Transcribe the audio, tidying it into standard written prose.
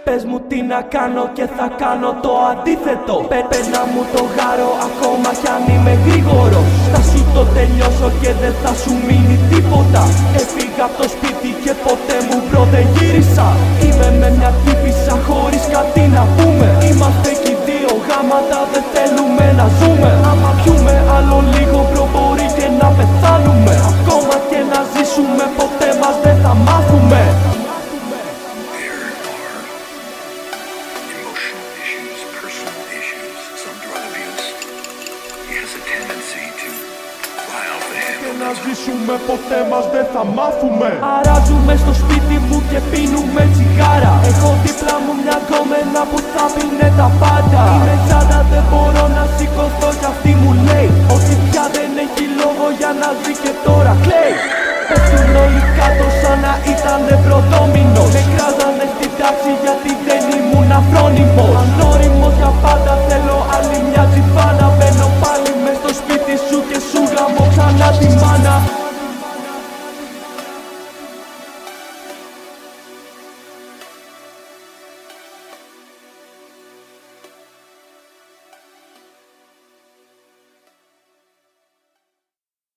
Πες μου τι να κάνω και θα κάνω το αντίθετο. Παίρνα μου το γάρο ακόμα κι αν είμαι γρήγορος. Θα σου το τελειώσω και δεν θα σου μείνει τίποτα. Έφυγα από το σπίτι και ποτέ μου μπρο δεν γύρισα. Είμαι με μια τύπισσα χωρίς κάτι να πούμε. Είμαστε κι δύο γάματα, δεν θέλουμε να ζούμε. Άμα πιούμε άλλο λίγο μπρο μπορεί και να πεθάνουμε. Ακόμα και να ζήσουμε ποτέ μας δεν θα μάθουμε. Να ζήσουμε ποτέ μας δεν θα μάθουμε. Αράζουμε στο σπίτι μου και πίνουμε τσιγάρα. Έχω δίπλα μου μια κόμενα που θα πίνε τα πάντα. Είναι